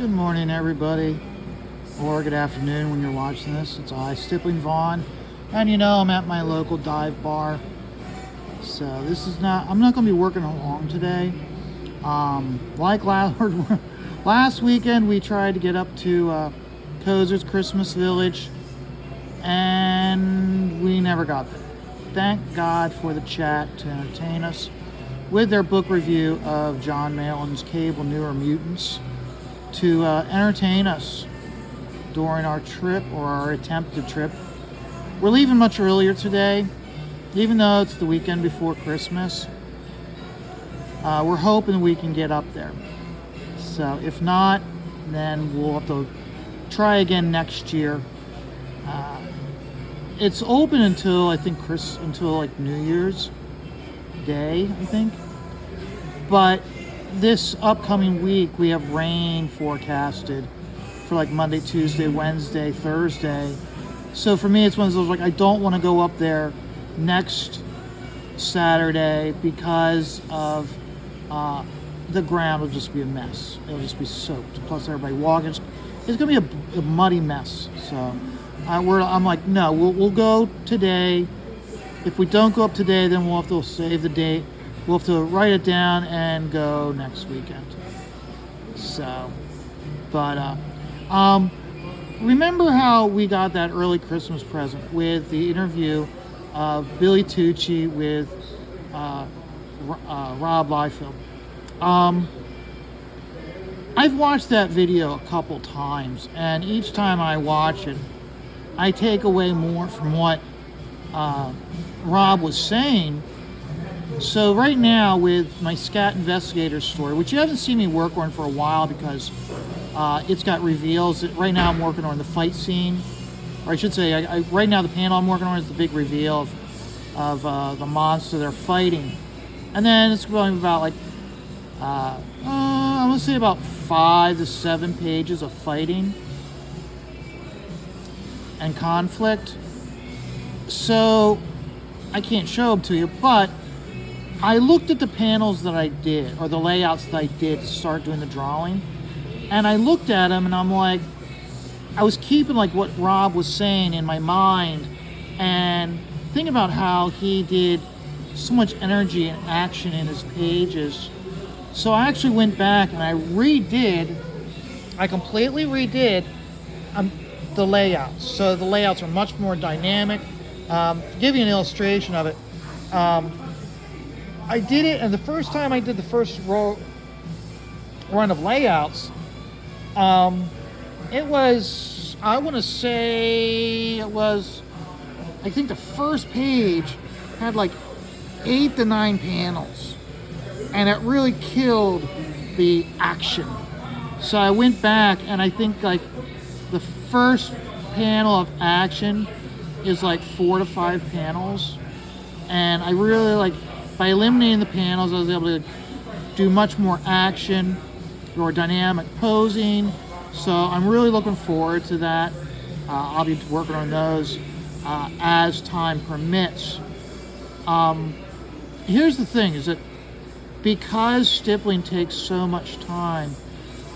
Good morning, everybody, or good afternoon when you're watching this. It's I, Stippling Vaughn, and I'm at my local dive bar. So I'm not going to be working along today. Like last weekend, we tried to get up to Kozer's Christmas Village, and we never got there. Thank God for the chat to entertain us with their book review of John Malin's Cable Newer Mutants to entertain us during our trip, or our attempted trip. We're leaving much earlier today, even though it's the weekend before Christmas. We're hoping we can get up there. So if not, then we'll have to try again next year. It's open until until like New Year's Day, I think. But this upcoming week we have rain forecasted for like Monday, Tuesday, Wednesday, Thursday. So for me, it's one of those, like, I don't want to go up there next Saturday because of the ground will just be a mess. It'll just be soaked. Plus everybody walking. It's going to be a muddy mess. So I'm like, no, we'll go today. If we don't go up today, then we'll have to save the date. We'll have to write it down and go next weekend. So, but remember how we got that early Christmas present with the interview of Billy Tucci with Rob Liefeld? I've watched that video a couple times, and each time I watch it, I take away more from what Rob was saying. So right now with my Scat Investigator story, which you haven't seen me work on for a while because it's got reveals. Right now I'm working on the fight scene, or I should say, right now the panel I'm working on is the big reveal of the monster they're fighting. And then it's going about like, I'm going to say about 5 to 7 pages of fighting and conflict. So I can't show them to you, but I looked at the panels that I did, or the layouts that I did to start doing the drawing, and I looked at them and I'm like, I was keeping like what Rob was saying in my mind and thinking about how he did so much energy and action in his pages. So I actually went back and I completely redid the layouts. So the layouts are much more dynamic. To give you an illustration of it, I did it, and the first time I did the first run of layouts, it was, I want to say it was, I think the first page had like 8 to 9 panels, and it really killed the action. So I went back, and I think like the first panel of action is like 4 to 5 panels, and I really like, by eliminating the panels, I was able to do much more action or dynamic posing. So I'm really looking forward to that. I'll be working on those as time permits. Here's the thing, is that because stippling takes so much time,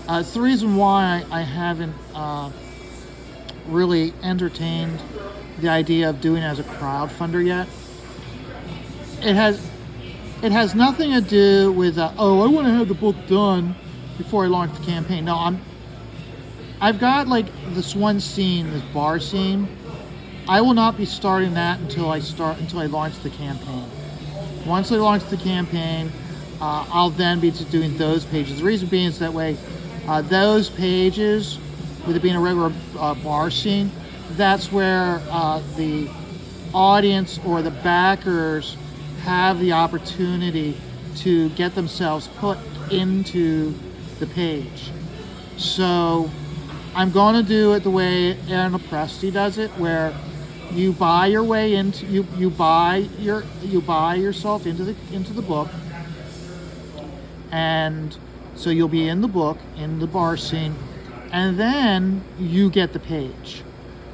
it's the reason why I haven't really entertained the idea of doing it as a crowdfunder yet. It has nothing to do with, I want to have the book done before I launch the campaign. No, I've got like this one scene, this bar scene. I will not be starting that until I launch the campaign. Once I launch the campaign, I'll then be doing those pages. The reason being is that way, those pages, with it being a regular bar scene, that's where the audience or the backers have the opportunity to get themselves put into the page. So I'm going to do it the way Aaron Lepresti does it, where you buy your way into you buy yourself into the book, and so you'll be in the book, in the bar scene, and then you get the page.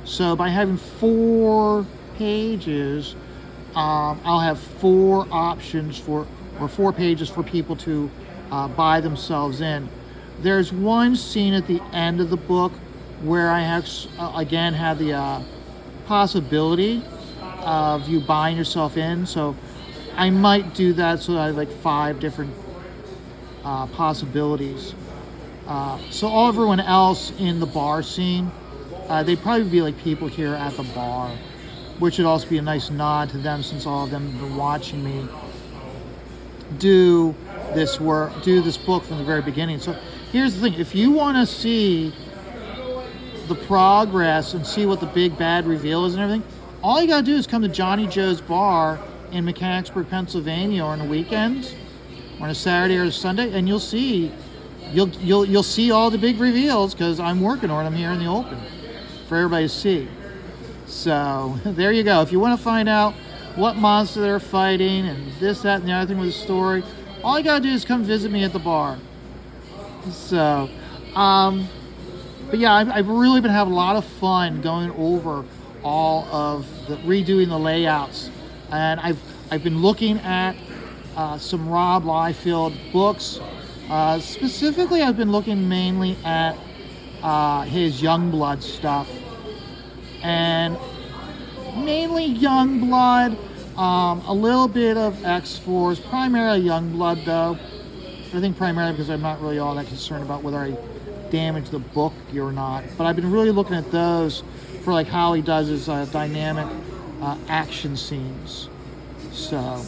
So by having 4 pages, I'll have 4 options or 4 pages for people to buy themselves in. There's one scene at the end of the book where I have, again, have the possibility of you buying yourself in. So I might do that, so I have like 5 different possibilities. So all everyone else in the bar scene, they'd probably be like people here at the bar, which would also be a nice nod to them, since all of them have been watching me do this book from the very beginning. So here's the thing: if you want to see the progress and see what the big bad reveal is and everything, all you gotta do is come to Johnny Joe's Bar in Mechanicsburg, Pennsylvania, on the weekends, or on a Saturday or a Sunday, and you'll see all the big reveals, because I'm working on them here in the open for everybody to see. So there you go. If you want to find out what monster they're fighting and this, that, and the other thing with the story, all you gotta do is come visit me at the bar. So, but yeah, I've really been having a lot of fun going over all of redoing the layouts, and I've been looking at some Rob Liefeld books. Specifically, I've been looking mainly at his Youngblood stuff, and mainly Youngblood, a little bit of X-Force, primarily Youngblood though. I think primarily because I'm not really all that concerned about whether I damage the book or not. But I've been really looking at those for like how he does his dynamic action scenes. So,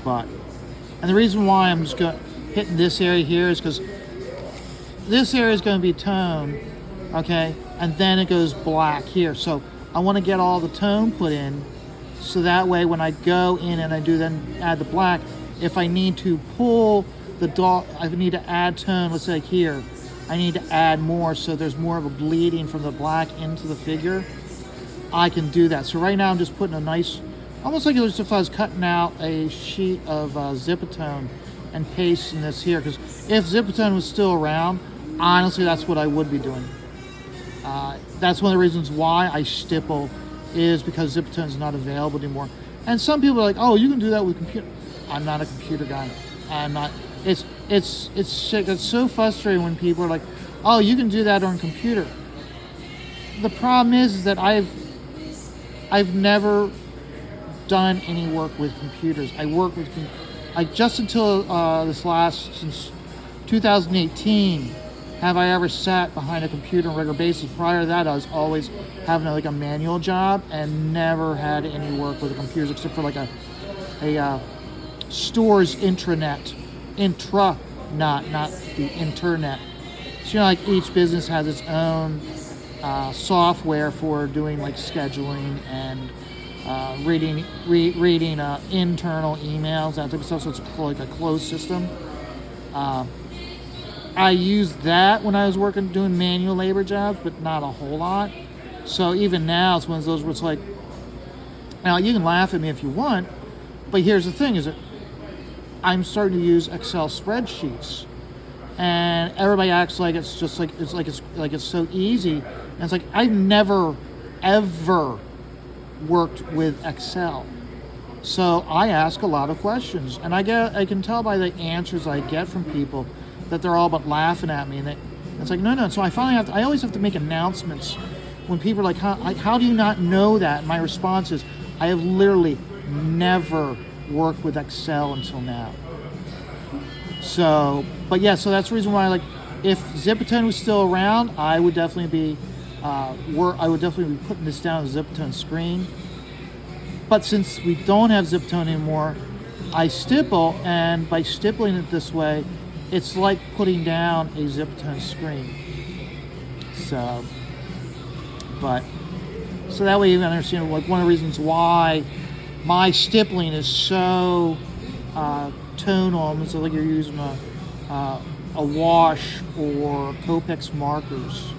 and the reason why I'm just hitting this area here is because this area is going to be tone, okay, and then it goes black here. So I want to get all the tone put in, so that way when I go in and I do then add the black, if I need to pull the dot, I need to add tone, let's say here, I need to add more so there's more of a bleeding from the black into the figure, I can do that. So right now I'm just putting a nice, almost like if I was cutting out a sheet of Zipatone and pasting this here, because if Zipatone was still around, honestly that's what I would be doing. That's one of the reasons why I stipple, is because Zipatone is not available anymore. And some people are like, oh, you can do that with computer. I'm not a computer guy. I'm not. It's so frustrating when people are like, oh, you can do that on computer. The problem is that I've never done any work with computers. I work with, just until since 2018, have I ever sat behind a computer on a regular basis. Prior to that, I was always having like a manual job and never had any work with the computers except for like a store's intranet, not the internet. So like each business has its own software for doing like scheduling and reading internal emails, that type of stuff. So it's like a closed system. I used that when I was doing manual labor jobs, but not a whole lot. So even now, it's one of those where it's like, now you can laugh at me if you want, but here's the thing: is that I'm starting to use Excel spreadsheets, and everybody acts like it's just like it's so easy, and it's like I've never ever worked with Excel. So I ask a lot of questions, and I can tell by the answers I get from people that they're all but laughing at me, and it's like no. So I always have to make announcements when people are like, how do you not know that? And my response is, I have literally never worked with Excel until now. So, but yeah, so that's the reason why, like, if Zipatone was still around, I would definitely be putting this down as a Zipatone screen. But since we don't have Zipatone anymore, I stipple, and by stippling it this way, it's like putting down a Zipatone screen. So that way you can understand, like, one of the reasons why my stippling is so tonal. It's like you're using a wash or Copex markers.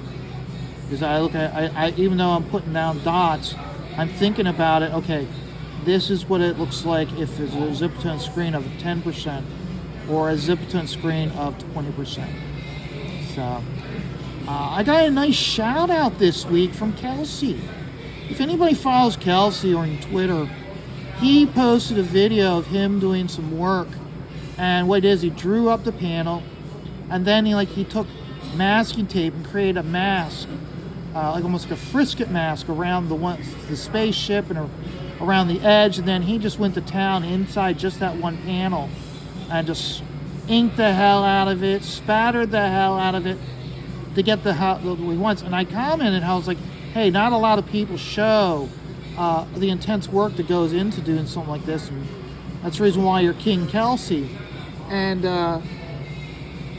Because I look at, even though I'm putting down dots, I'm thinking about it. Okay, this is what it looks like if it's a Zipatone screen of 10%. Or a Zipatone screen of 20%. So, I got a nice shout out this week from Kelsey. If anybody follows Kelsey on Twitter, he posted a video of him doing some work. And what it is, he drew up the panel, and then he took masking tape and created a mask, like almost like a frisket mask around the spaceship and around the edge, and then he just went to town inside just that one panel and just inked the hell out of it, spattered the hell out of it to get the way he wants. And I commented how I was like, hey, not a lot of people show the intense work that goes into doing something like this, and that's the reason why you're King Kelsey. And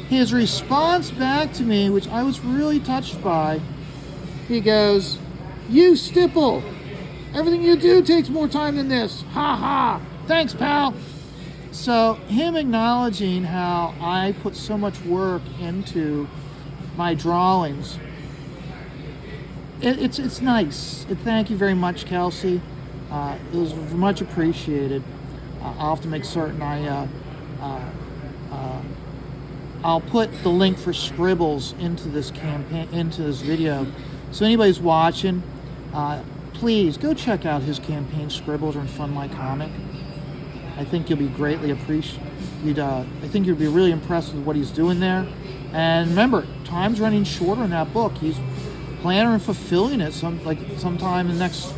his response back to me, which I was really touched by, he goes, "You Stipple, everything you do takes more time than this. Ha ha. Thanks, pal." So him acknowledging how I put so much work into my drawings, it's nice. Thank you very much, Kelsey. It was much appreciated. I'll have to make certain I'll put the link for Scribbles into this campaign, into this video. So anybody's watching, please go check out his campaign, Scribbles, or Fund My Comic. I think you'll be greatly appreciated. I think you'll be really impressed with what he's doing there. And remember, time's running shorter in that book. He's planning on fulfilling it sometime in the next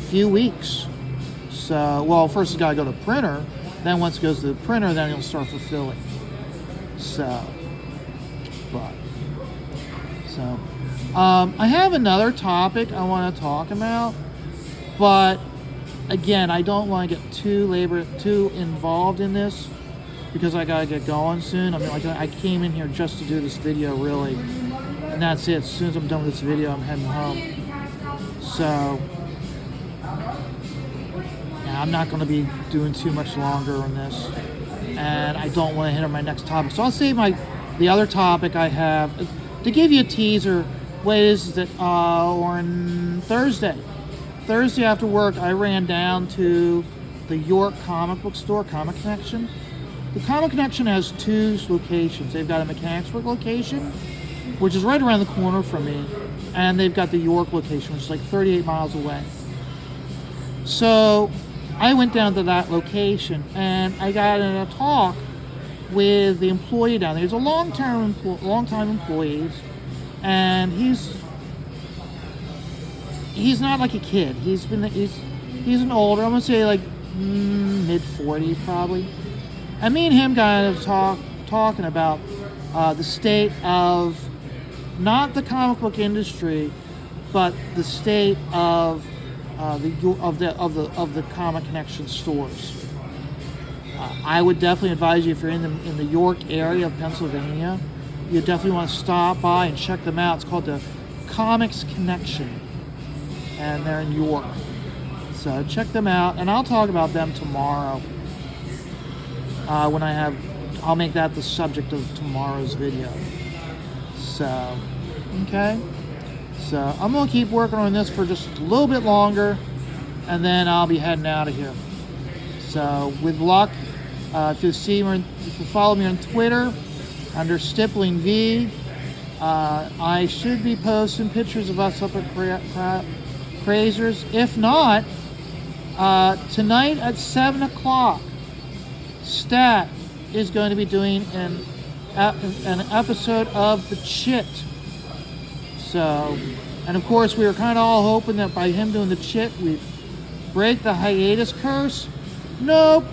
few weeks. So, well, first he's got to go to the printer. Then once it goes to the printer, then he'll start fulfilling. I have another topic I want to talk about, but again, I don't want to get too involved in this because I gotta get going soon. I mean, I came in here just to do this video, really, and that's it. As soon as I'm done with this video, I'm heading home. So, yeah, I'm not going to be doing too much longer on this, and I don't want to hit on my next topic. So I'll save the other topic I have to give you a teaser. What it is that on Thursday after work, I ran down to the York comic book store, Comic Connection. The Comic Connection has two locations. They've got a Mechanicsburg location, which is right around the corner from me, and they've got the York location, which is like 38 miles away. So I went down to that location, and I got in a talk with the employee down there. He's a long-time employee, and he's not like a kid. He's an older, I'm gonna say like mid-40s probably. And me and him kind of talking about the state of not the comic book industry, but the state of the Comic Connection stores. I would definitely advise you, if you're in the York area of Pennsylvania, you definitely want to stop by and check them out. It's called the Comics Connection, and they're in York. So check them out, and I'll talk about them tomorrow. I'll make that the subject of tomorrow's video. So, okay. So I'm gonna keep working on this for just a little bit longer, and then I'll be heading out of here. So with luck, if you follow me on Twitter under Stippling V, I should be posting pictures of us up at Crazers. If not, tonight at 7 o'clock, Stat is going to be doing an episode of The Chit. So, and of course, we were kind of all hoping that by him doing The Chit, we'd break the hiatus curse. Nope.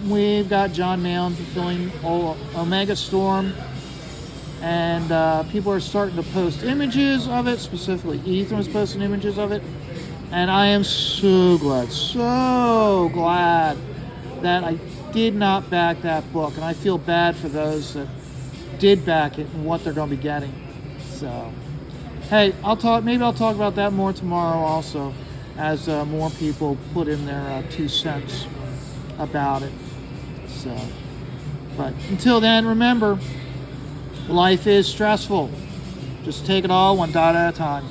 We've got John Malin fulfilling Omega Storm, and people are starting to post images of it. Specifically, Ethan was posting images of it, and I am so glad that I did not back that book, and I feel bad for those that did back it and what they're going to be getting. So, hey, maybe I'll talk about that more tomorrow also, as more people put in their 2 cents about it. So, but until then, remember, life is stressful. Just take it all one dot at a time.